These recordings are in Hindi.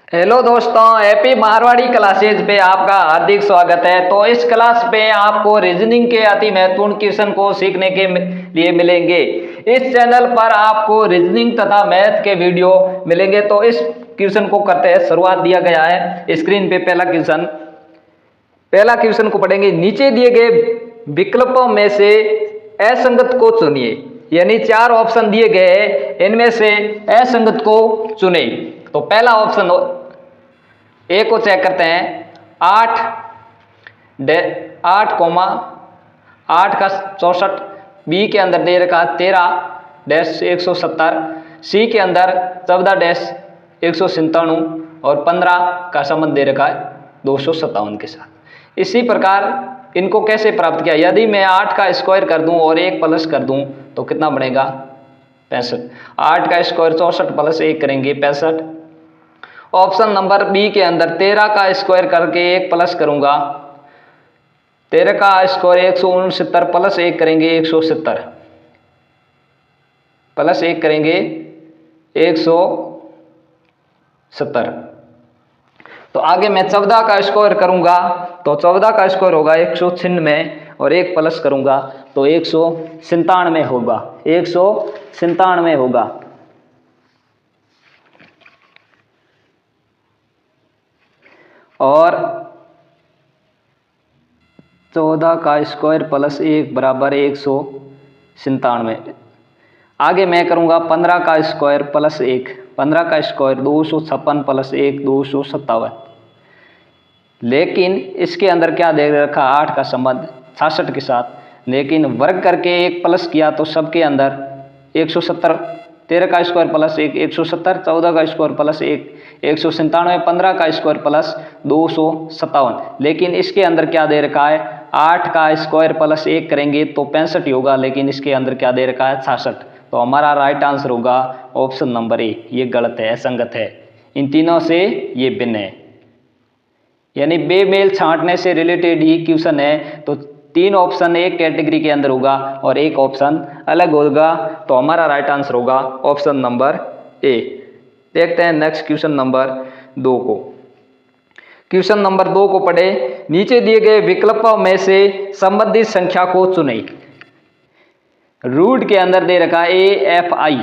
हेलो दोस्तों, हैप्पी मारवाड़ी क्लासेज पे आपका हार्दिक स्वागत है। तो इस क्लास पे आपको रीजनिंग के अति महत्वपूर्ण क्वेश्चन को सीखने के लिए मिलेंगे। इस चैनल पर आपको रीजनिंग तथा मैथ के वीडियो मिलेंगे। तो इस क्वेश्चन को करते हैं, शुरुआत दिया गया है स्क्रीन पे। पहला क्वेश्चन को पढ़ेंगे। नीचे दिए गए विकल्पों में से असंगत को चुनिए। यानी चार ऑप्शन दिए गए हैं, इनमें से असंगत को चुने। तो पहला ऑप्शन ए को चेक करते हैं। 8 का 64, बी के अंदर दे रखा 13-170, सी के अंदर 14-197 और 15 का संबंध दे रखा है 257 के साथ। इसी प्रकार इनको कैसे प्राप्त किया? यदि मैं 8 का स्क्वायर कर दूं और 1 प्लस कर दूं तो कितना बनेगा? 65। 8 का स्क्वायर 64 प्लस 1 करेंगे 65। ऑप्शन नंबर बी के अंदर 13 का स्क्वायर करके 1 प्लस करूंगा, 13 का स्क्वायर 169 प्लस 1 करेंगे 170, प्लस 1 करेंगे 170। तो आगे मैं 14 का स्क्वायर करूंगा तो 14 का स्क्वायर होगा 196 और 1 प्लस करूंगा तो 197 होगा, 197 होगा। और 14 का स्क्वायर प्लस 1 बराबर 197। आगे मैं करूंगा 15 का स्क्वायर प्लस 1, 15 का स्क्वायर 256 प्लस 1 257। लेकिन इसके अंदर क्या दे रखा? 8 का संबंध 66 के साथ। लेकिन वर्ग करके 1 प्लस किया तो सबके अंदर 170, 13 का स्क्वायर प्लस 1 170, 14 का स्क्वायर प्लस 1 197, 15 का स्क्वायर प्लस 257। लेकिन इसके अंदर क्या दे रखा है? 8 का स्क्वायर प्लस 1 करेंगे तो 65 होगा, लेकिन इसके अंदर क्या दे रखा है? 66। तो हमारा राइट आंसर होगा ऑप्शन नंबर ए। ये गलत है, असंगत है, इन तीनों से ये भिन्न है। यानी बेमेल छांटने से रिलेटेड ही क्वेश्चन है। तो 3 ऑप्शन एक कैटेगरी के अंदर होगा और एक ऑप्शन अलग होगा। तो हमारा राइट आंसर होगा ऑप्शन नंबर ए। देखते हैं नेक्स्ट क्वेश्चन नंबर 2 को। क्वेश्चन नंबर 2 को पढ़े। नीचे दिए गए विकल्पों में से संबंधित संख्या को चुने। रूट के अंदर दे रखा AFI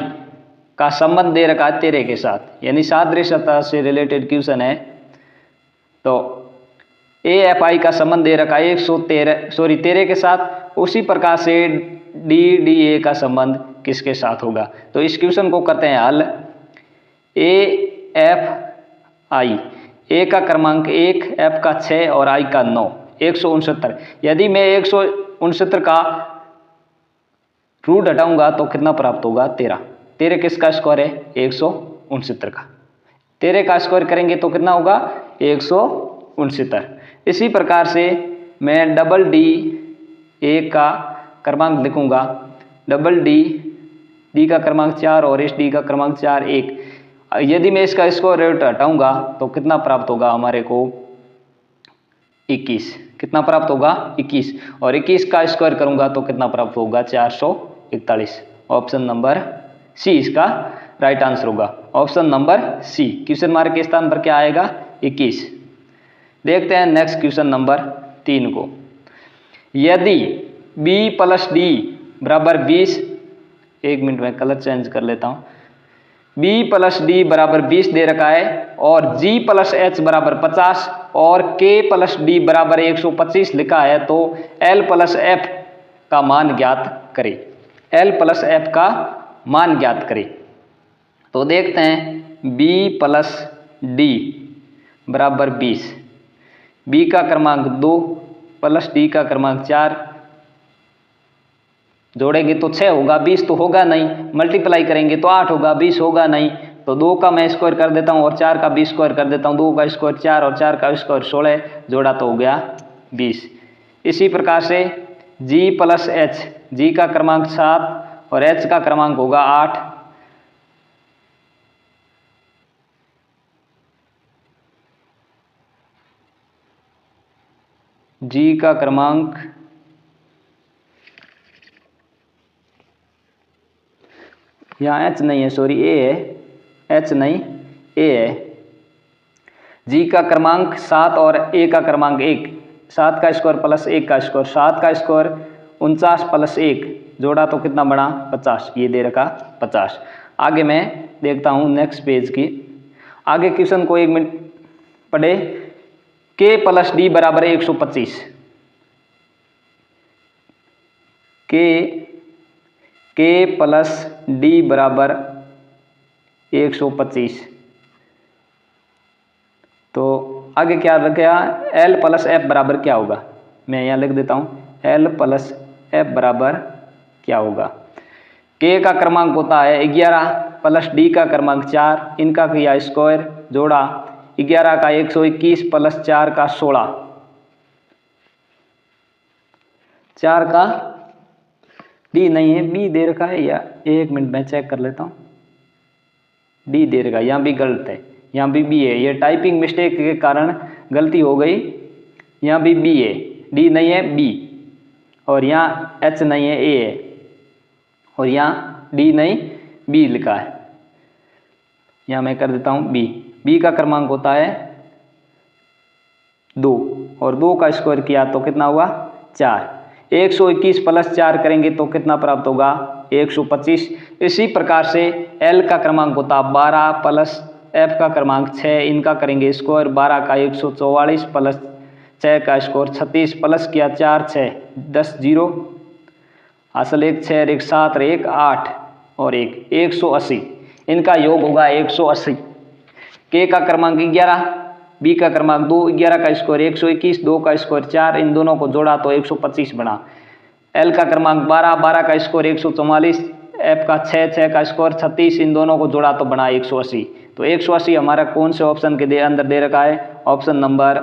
का संबंध दे रखा है 13 के साथ, यानी सादृश्यता से रिलेटेड क्वेश्चन है। तो AFI का संबंध दे रखा है 13 के साथ। उसी प्रकार से DDA का संबंध किसके साथ होगा? तो इस क्वेश्चन को करते हैं हल। AFI, ए का क्रमांक 1, F का 6 और I का 9, 169। यदि मैं 169 का रूट हटाऊंगा तो कितना प्राप्त होगा? 13। 13 किसका स्क्वायर है? 169 का। 13 का स्क्वायर करेंगे तो कितना होगा? 169। इसी प्रकार से मैं डबल डी ए का क्रमांक लिखूंगा। डबल डी का क्रमांक 4 और इस डी का क्रमांक 4 1। यदि मैं इसका स्क्वायर रूट हटाऊंगा तो कितना प्राप्त होगा हमारे को? 21। कितना प्राप्त होगा? 21। और 21 का स्क्वायर करूंगा तो कितना प्राप्त होगा? 441। ऑप्शन नंबर सी इसका राइट आंसर होगा। Option number C. Question mark के स्थान पर क्या आएगा? 21। देखते हैं नेक्स्ट क्वेश्चन नंबर 3 को। यदि b प्लस डी बराबर 20, 1 मिनट में कलर चेंज कर लेता हूं। b प्लस डी बराबर 20 दे रखा है और g प्लस एच बराबर 50 और k प्लस डी बराबर 125 लिखा है, तो l प्लस एफ का मान ज्ञात करें। l प्लस एफ का मान ज्ञात करें। तो देखते हैं b प्लस डी बराबर 20, b का क्रमांक 2 प्लस डी का क्रमांक 4, जोड़ेंगे तो 6 होगा, 20 तो होगा नहीं। मल्टीप्लाई करेंगे तो 8 होगा, 20 होगा नहीं। तो 2 का मैं स्क्वायर कर देता हूं और 4 का भी स्क्वायर कर देता हूं। 2 का स्क्वायर 4 और 4 का स्क्वायर 16, जोड़ा तो हो गया 20। इसी प्रकार से g प्लस एच, जी का क्रमांक 7 और h का क्रमांक होगा 8। जी का क्रमांक यहाँ एच नहीं है, सॉरी ए है, एच नहीं ए है। जी का क्रमांक 7 और ए का क्रमांक 1, 7 का स्क्वायर प्लस 1 का स्क्वायर, 7 का स्क्वायर 49 प्लस 1 जोड़ा तो कितना बना 50, ये दे रखा 50। आगे मैं देखता हूँ नेक्स्ट पेज की। आगे क्वेश्चन को 1 मिनट पढ़े। के प्लस डी बराबर 125, के प्लस डी बराबर 125। तो आगे क्या रखा, एल प्लस एफ बराबर क्या होगा, मैं यहाँ लिख देता हूँ एल प्लस एफ बराबर क्या होगा। के का क्रमांक होता है 11 प्लस डी का क्रमांक 4, इनका किया स्क्वायर जोड़ा 11 का 121 प्लस 4 का 16, 4 का डी नहीं है, बी दे रखा है, या 1 मिनट मैं चेक कर लेता हूँ, डी दे रखा, यहाँ भी गलत है, यहाँ भी बी है, ये टाइपिंग मिस्टेक के कारण गलती हो गई, यहाँ भी बी है, डी नहीं है बी, और यहाँ एच नहीं है ए है, और यहाँ डी नहीं बी लिखा है, यहाँ मैं कर देता हूँ बी। बी का क्रमांक होता है 2 और 2 का स्क्वायर किया तो कितना हुआ 4, 121 प्लस 4 करेंगे तो कितना प्राप्त होगा 125। इसी प्रकार से एल का क्रमांक होता 12 प्लस एफ का क्रमांक 6, इनका करेंगे स्क्वायर 12 का 144 प्लस 6 का स्क्वायर 36 प्लस किया 4 6 10 0, असल 1 6 1 7 1 8 और 1 180, इनका योग होगा 180। के का क्रमांक 11, बी का क्रमांक 2, 11 का स्क्वायर 121, 2 का स्क्वायर 4, इन दोनों को जोड़ा तो 125 बना। एल का क्रमांक 12, 12 का स्क्वायर 144, एफ का 6, 6 का स्क्वायर 36, इन दोनों को जोड़ा तो बना 180। तो 180 हमारा कौन से ऑप्शन के अंदर दे रखा है, ऑप्शन नंबर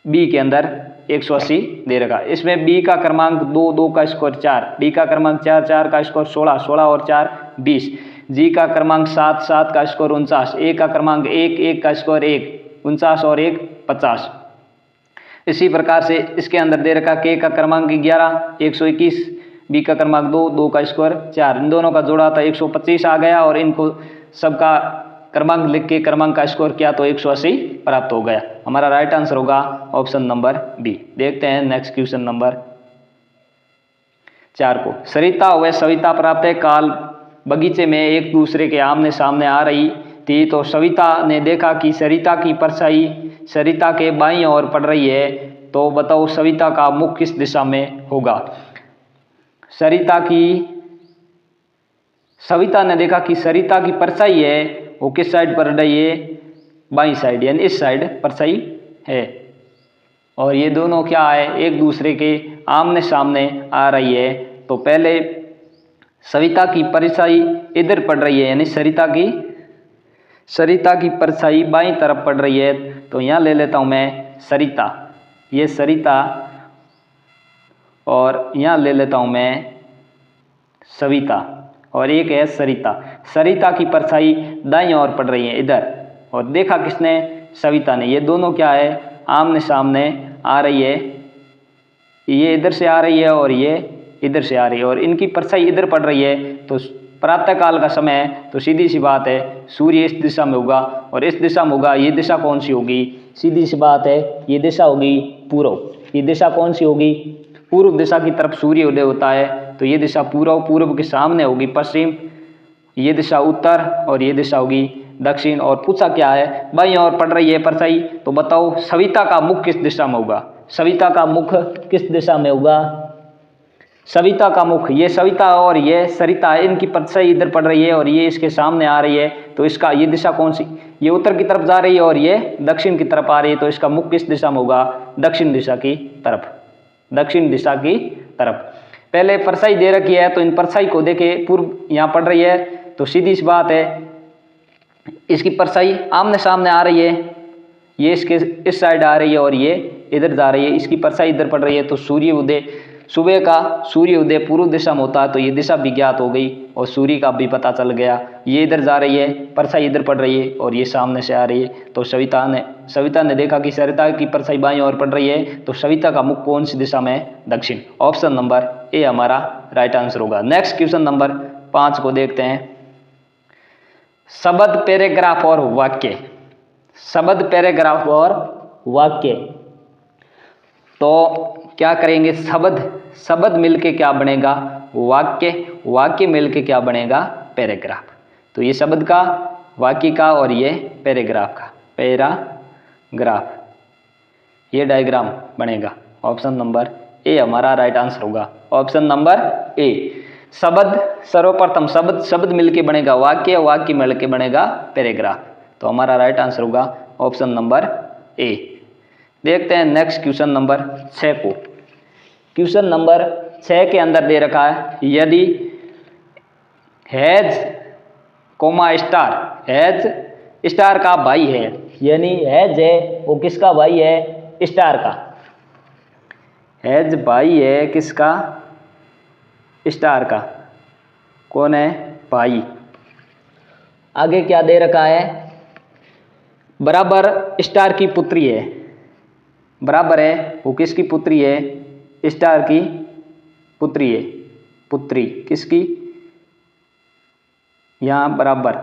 बी के अंदर 180 दे रखा है। इसमें बी का क्रमांक 2, 2 का स्क्वायर 4, डी का क्रमांक 4, 4 का स्क्वायर 16, 16 और 4 20, जी का क्रमांक 7, 7 का स्क्वायर 49, ए का क्रमांक 1, 1 का स्क्वायर 1 49 और 1 50। इसी प्रकार से इसके अंदर दे रखा के का क्रमांक 11 121, बी का क्रमांक 2, 2 का स्क्वायर 4, इन दोनों का जोड़ा था 125 आ गया, और इनको सबका क्रमांक लिख के क्रमांक का स्कोर किया तो 180 प्राप्त हो गया। हमारा राइट आंसर होगा ऑप्शन नंबर बी। देखते हैं नेक्स्ट क्वेश्चन नंबर 4 को। सरिता व सविता प्राप्त काल बगीचे में एक दूसरे के आमने सामने आ रही थी, तो सविता ने देखा कि सरिता की परछाई सरिता के बाईं ओर पड़ रही है, तो बताओ सविता का मुख किस दिशा में होगा। सविता ने देखा कि सरिता की परछाई है वो किस साइड पड़ रही है, बाईं साइड, यानी इस साइड परछाई है, और ये दोनों क्या है एक दूसरे के आमने सामने आ रही है। तो पहले सविता की परछाई इधर पड़ रही है, यानी सरिता की परछाई बाईं तरफ पड़ रही है, तो यहाँ ले लेता हूँ मैं सरिता, ये सरिता, और यहाँ ले लेता हूँ मैं सविता, और एक है सरिता। सरिता की परछाई दाईं ओर पड़ रही है इधर, और देखा किसने, सविता ने। ये दोनों क्या है आमने सामने आ रही है, ये इधर से आ रही है और ये इधर से आ रही है, और इनकी परछाई इधर पड़ रही है। तो प्रातः काल का समय है, तो सीधी सी बात है सूर्य इस दिशा में होगा और इस दिशा में होगा। ये दिशा कौन सी होगी, सीधी सी बात है ये दिशा होगी पूर्व। ये दिशा कौन सी होगी, पूर्व दिशा की तरफ सूर्य उदय होता है, तो ये दिशा पूर्व, पूर्व के सामने होगी पश्चिम, ये दिशा उत्तर, और ये दिशा होगी दक्षिण। और पूछा क्या है, बाईं ओर पड़ रही है परछाई, तो बताओ सविता का मुख किस दिशा में होगा। सविता का मुख किस दिशा में होगा, सविता का मुख, ये सविता और ये सरिता है, इनकी परछाई इधर पड़ रही है और ये इसके सामने आ रही है, तो इसका ये दिशा कौन सी, ये उत्तर की तरफ जा रही है और ये दक्षिण की तरफ आ रही है, तो इसका मुख किस दिशा में होगा, दक्षिण दिशा की तरफ, दक्षिण दिशा की तरफ। पहले परछाई दे रखी है, तो इन परछाई को देखे पूर्व यहाँ पड़ रही है, तो सीधी सी बात है इसकी परछाई आमने सामने आ रही है, ये इसके इस साइड आ रही है और ये इधर जा रही है, इसकी परछाई इधर पड़ रही है। तो सूर्य उदय, सुबह का सूर्य उदय पूर्व दिशा में होता है, तो ये दिशा भी ज्ञात हो गई और सूर्य का भी पता चल गया। ये इधर जा रही है, परछाई इधर पड़ रही है और ये सामने से आ रही है। तो सविता ने देखा कि सरिता की परछाई बाईं ओर पड़ रही है, तो सविता का मुख कौन सी दिशा में, दक्षिण। ऑप्शन नंबर ए हमारा राइट आंसर होगा। नेक्स्ट क्वेश्चन नंबर 5 को देखते हैं। शब्द, पैराग्राफ और वाक्य। शब्द, पैराग्राफ और वाक्य। तो क्या करेंगे, शब्द मिलके क्या बनेगा वाक्य, वाक्य मिलके क्या बनेगा पैराग्राफ। तो ये शब्द का, वाक्य का और ये पैराग्राफ का, पैराग्राफ, ये डायग्राम बनेगा। ऑप्शन नंबर ए हमारा राइट आंसर होगा। Option number A. शब्द, सर्वप्रथम शब्द मिलके बनेगा वाक्य, वाक्य मिलके बनेगा पैराग्राफ। तो हमारा राइट आंसर होगा ऑप्शन नंबर ए। देखते हैं नेक्स्ट क्वेश्चन नंबर 6 को। क्वेश्चन नंबर 6 के अंदर दे रखा है, यदि हैज कोमा स्टार, हैज स्टार का भाई है, यानी हैज है वो किसका भाई है, स्टार का। हैज भाई है किसका, स्टार का। कौन है, भाई। आगे क्या दे रखा है, बराबर स्टार की पुत्री है, बराबर है वो किसकी पुत्री है, स्टार की पुत्री है, पुत्री किसकी, यहाँ बराबर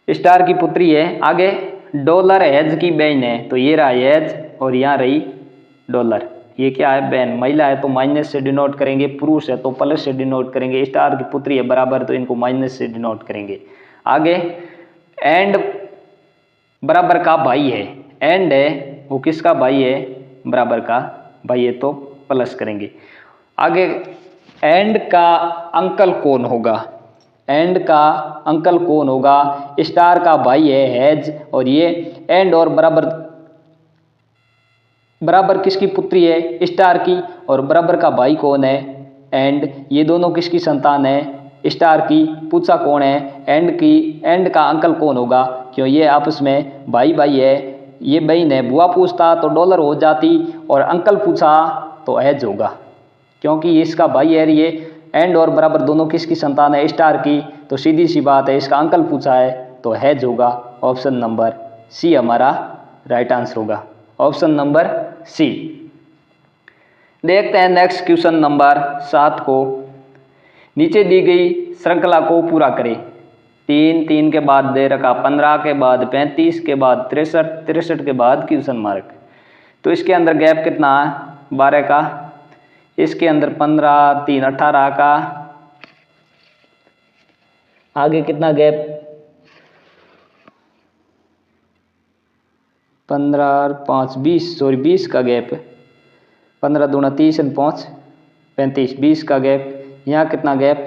स्टार की पुत्री है। आगे डॉलर हैज की बहन है, तो ये रहा हैज और यहाँ रही डॉलर। ये क्या है, बहन। महिला है तो माइनस से डिनोट करेंगे, पुरुष है तो प्लस से डिनोट करेंगे, स्टार की पुत्री है बराबर तो इनको माइनस से डिनोट करेंगे। आगे एंड बराबर का भाई है, एंड है वो किसका भाई है, बराबर का भाई है तो प्लस करेंगे। आगे एंड का अंकल कौन होगा, एंड का अंकल कौन होगा, स्टार का भाई है हैज और ये एंड और बराबर किसकी पुत्री है, स्टार की, और बराबर का भाई कौन है, एंड। ये दोनों किसकी संतान है, स्टार की। पूछा कौन है, एंड का अंकल कौन होगा, क्यों ये आपस में भाई भाई है, ये बहन है। बुआ पूछता तो डॉलर हो जाती और अंकल पूछा तो हैज होगा, क्योंकि इसका भाई है ये। एंड और बराबर दोनों किसकी संतान है, स्टार की। तो सीधी सी बात है, इसका अंकल पूछा है तो हैज होगा। ऑप्शन नंबर सी हमारा राइट आंसर होगा। Option number C. देखते हैं नेक्स्ट क्वेश्चन नंबर 7 को। नीचे दी गई श्रृंखला को पूरा करें। 3 के बाद दे रखा 15 के बाद 35 के बाद 63 के बाद क्वेश्चन मार्क। तो इसके अंदर गैप कितना है, 12 का। इसके अंदर 15, 3 18 का। आगे कितना गैप, 15 और 5 20 का गैप है। 15 दूना 30 और 5 35, 20 का गैप। यहाँ कितना गैप,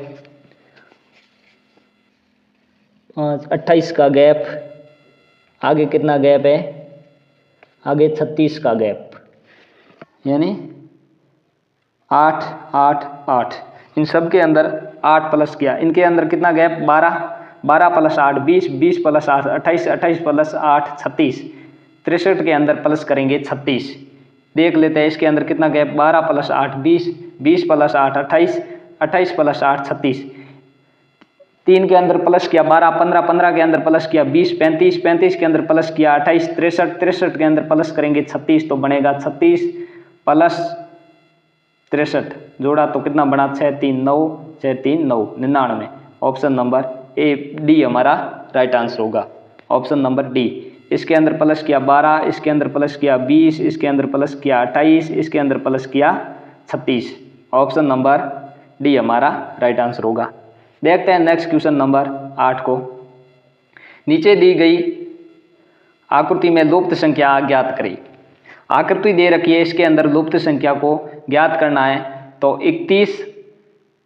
5 28 का गैप। आगे कितना गैप है, आगे 36 का गैप, यानी 8 8 8। इन सब के अंदर 8 प्लस किया। इनके अंदर कितना गैप, 12 12 प्लस 8 20 20 प्लस 8 28 28 प्लस 8 36। 63 के अंदर प्लस करेंगे 36। देख लेते हैं इसके अंदर कितना गैप, 12 प्लस 8 20 20 प्लस 8 28 28 प्लस 8 36। 3 के अंदर प्लस किया 12 15 15 के अंदर प्लस किया 20 35 35 के अंदर प्लस किया 28 63 63 के अंदर प्लस करेंगे 36। तो बनेगा 36 प्लस 63 जोड़ा तो कितना बना, 6 3 9 6 3 9 99। ऑप्शन नंबर ए डी हमारा राइट आंसर होगा। Option number D. इसके अंदर प्लस किया 12, इसके अंदर प्लस किया 20, इसके अंदर प्लस किया 28, इसके अंदर प्लस किया 36। ऑप्शन नंबर डी हमारा राइट आंसर होगा। देखते हैं नेक्स्ट क्वेश्चन नंबर 8 को। नीचे दी गई आकृति में लुप्त संख्या ज्ञात करें। आकृति दे रखी है, इसके अंदर लुप्त संख्या को ज्ञात करना है। तो 31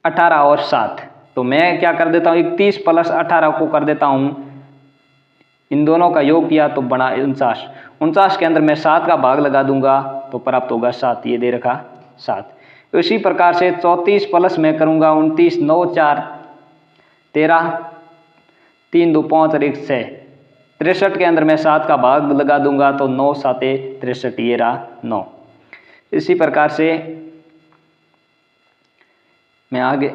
18 और 7। तो मैं क्या कर देता हूँ, 31 प्लस 18 को कर देता हूँ, इन दोनों का योग किया तो बना 49। 49 के अंदर मैं 7 का भाग लगा दूंगा तो प्राप्त होगा 7। ये दे रखा 7। इसी प्रकार से 34 प्लस मैं करूंगा 29 9 4 13 3 2 5 और 1 6। 63 के अंदर मैं 7 का भाग लगा दूंगा तो 9 7 63। ये रहा 9। इसी प्रकार से मैं आगे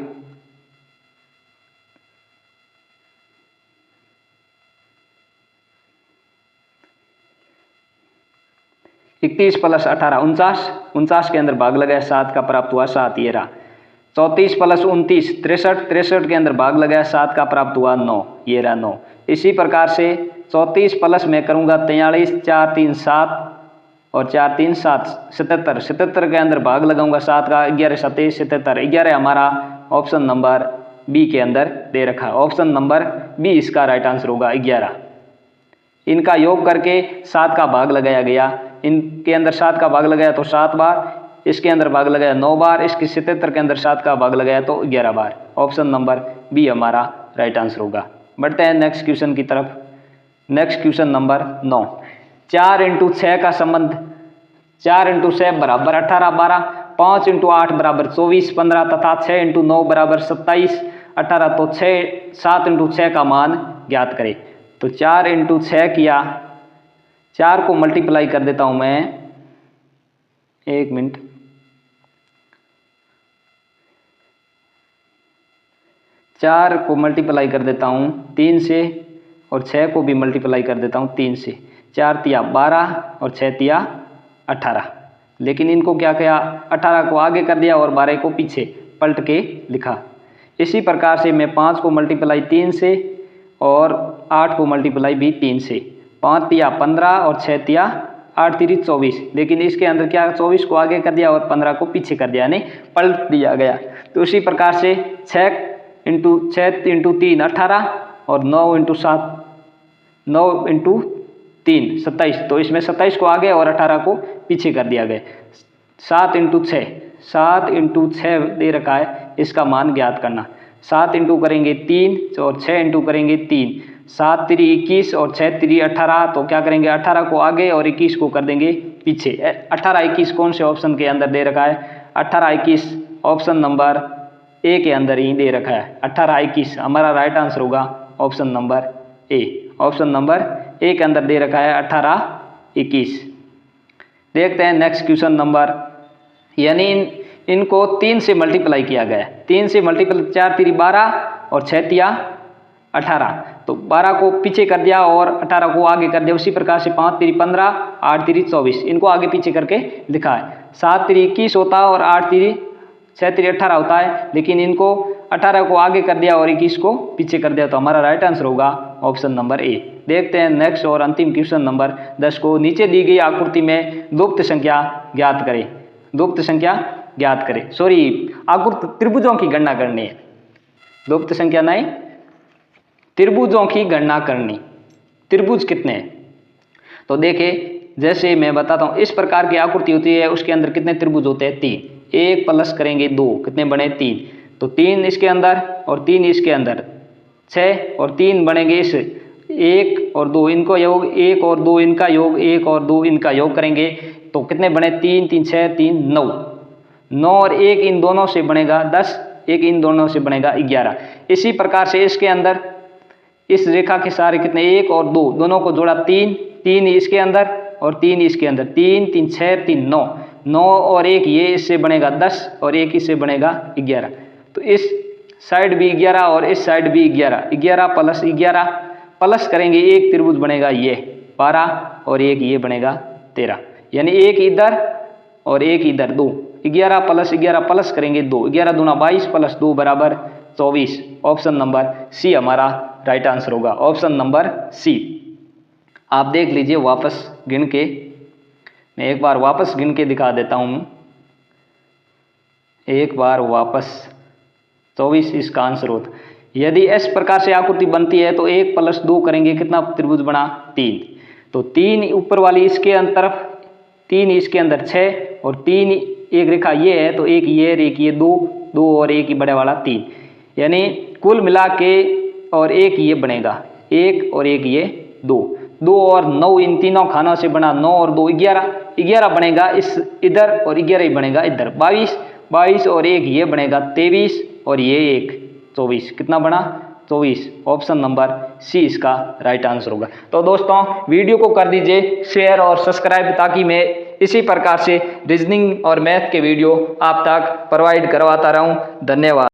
31 प्लस 18 49। 49 के अंदर भाग लगाया 7 का प्राप्त हुआ 7। ये रहा 34 प्लस 29 63। 63 के अंदर भाग लगाया 7 का प्राप्त हुआ 9। ये रहा 9। इसी प्रकार से 34 प्लस मैं करूँगा 43, 4 3 7 और 4 3 7 77। 77 के अंदर भाग लगाऊंगा 7 का, 11 7 77। 11 हमारा ऑप्शन नंबर बी के अंदर दे रखा है। ऑप्शन नंबर बी इसका राइट आंसर होगा 11। इनका योग करके 7 का भाग लगाया गया, इनके अंदर 7 का भाग लगाया तो 7 बार, इसके अंदर भाग लगाया 9 बार, इसके 77 के अंदर 7 का भाग लगाया तो 11 बार। ऑप्शन नंबर बी हमारा राइट आंसर होगा। बढ़ते हैं नेक्स्ट क्वेश्चन की तरफ। Next question number 9। 4 × 6 का संबंध। 4 × 6 बराबर 18 12, 5 × 8 बराबर 24 15 तथा 6 × 9 बराबर 27 18। तो 7 × 6 का मान ज्ञात करें। तो 4 × 6 किया, 4 को मल्टीप्लाई कर देता हूं मैं, 1 मिनट, 4 को मल्टीप्लाई कर देता हूं 3 से और 6 को भी मल्टीप्लाई कर देता हूं 3 से। 4 तिया 12 और 6 तिया 18। लेकिन इनको क्या किया, 18 को आगे कर दिया और 12 को पीछे पलट के लिखा। इसी प्रकार से मैं 5 को मल्टीप्लाई 3 से और 8 को मल्टीप्लाई भी 3 से। 5 तिया 15 और 6 तिया 8 3 24। लेकिन इसके अंदर क्या, 24 को आगे कर दिया और 15 को पीछे कर दिया, यानी पलट दिया गया। तो उसी प्रकार से 6 × 3 18 और 9 × 7 9 × 3 27। तो इसमें 27 को आगे और 18 को पीछे कर दिया गया। 7 × 6 7 × 6 दे रखा है, इसका मान ज्ञात करना। 7 × करेंगे 3 और 6 × करेंगे 3। 7 3 21 और 6 3 18। तो क्या करेंगे, 18 को आगे और 21 को कर देंगे पीछे। 18 21 कौन से ऑप्शन के अंदर दे रखा है, 18 21 ऑप्शन नंबर ए के अंदर ही दे रखा है। 18 21 हमारा राइट आंसर होगा option number A. Option number A के अंदर दे रखा है 18 21। देखते हैं नेक्स्ट क्वेश्चन नंबर, यानी इनको 3 से मल्टीप्लाई किया गया। 3 से मल्टीप्लाई, 4 3 12 और 6 तिया 18। तो 12 को पीछे कर दिया और 18 को आगे कर दिया। उसी प्रकार से 5 3 15 8 3 24, इनको आगे पीछे करके लिखा है। 7 3 21 होता है और 8 3 6 3 18 होता है, लेकिन इनको 18 को आगे कर दिया और 21 को पीछे कर दिया। तो हमारा राइट आंसर होगा ऑप्शन नंबर ए। देखते हैं नेक्स्ट और अंतिम क्वेश्चन नंबर 10 को। नीचे दी गई आकृति में गुप्त संख्या ज्ञात करें। गुप्त संख्या ज्ञात करें, सॉरी, आकृति त्रिभुजों की गणना करनी है। गुप्त संख्या नहीं, त्रिभुजों की गणना करनी। त्रिभुज कितने हैं, तो देखिए जैसे मैं बताता हूँ, इस प्रकार की आकृति होती है, उसके अंदर कितने त्रिभुज होते हैं, 3। 1 प्लस करेंगे 2, कितने बने 3। तो 3 इसके अंदर और 3 इसके अंदर, 6 और 3 बनेंगे इस 1 और 2, इनको योग 1 और 2 इनका योग, 1 और 2 इनका योग करेंगे तो कितने बने, 3 3 6 3 9। 9 और 1 इन दोनों से बनेगा 10, 1 इन दोनों से बनेगा 11। इसी प्रकार से इसके अंदर इस रेखा के सारे कितने, 1 और 2 दोनों को जोड़ा 3, 3 इसके अंदर और 3 इसके अंदर, 3 3 6 3 9। 9 और 1 ये इससे बनेगा 10 और 1 इससे बनेगा 11। तो इस साइड भी 11 और इस साइड भी 11, 11 प्लस 11 प्लस करेंगे, एक त्रिभुज बनेगा ये 12 और एक ये बनेगा 13, यानी एक इधर और एक इधर 2। 11 प्लस 11 प्लस करेंगे 2, 11 दूना 22 प्लस 2 बराबर 24। ऑप्शन नंबर सी हमारा राइट आंसर होगा, ऑप्शन नंबर सी। आप देख लीजिए वापस गिन के, मैं एक बार वापस गिन के दिखा देता हूँ। एक बार वापस 24 इसका आंसर होता। यदि इस प्रकार से आकृति बनती है तो 1 प्लस 2 करेंगे, कितना त्रिभुज बना, 3। तो 3 ऊपर वाली इसके तरफ, 3 इसके अंदर 6 और 3 एक रेखा ये है, तो एक ये एक ये 2 2 और एक ही बड़े वाला 3, यानी कुल मिला के और एक ये बनेगा, 1 और एक ये 2 2 और 9 इन तीनों खानों से बना, 9 और 2 11 11 बनेगा इस इधर और 11 ही बनेगा इधर, 22 22 और एक ये बनेगा 23 और ये एक 24, कितना बना 24। ऑप्शन नंबर सी इसका राइट आंसर होगा। तो दोस्तों वीडियो को कर दीजिए शेयर और सब्सक्राइब, ताकि मैं इसी प्रकार से रीजनिंग और मैथ के वीडियो आप तक प्रोवाइड करवाता रहूं। धन्यवाद।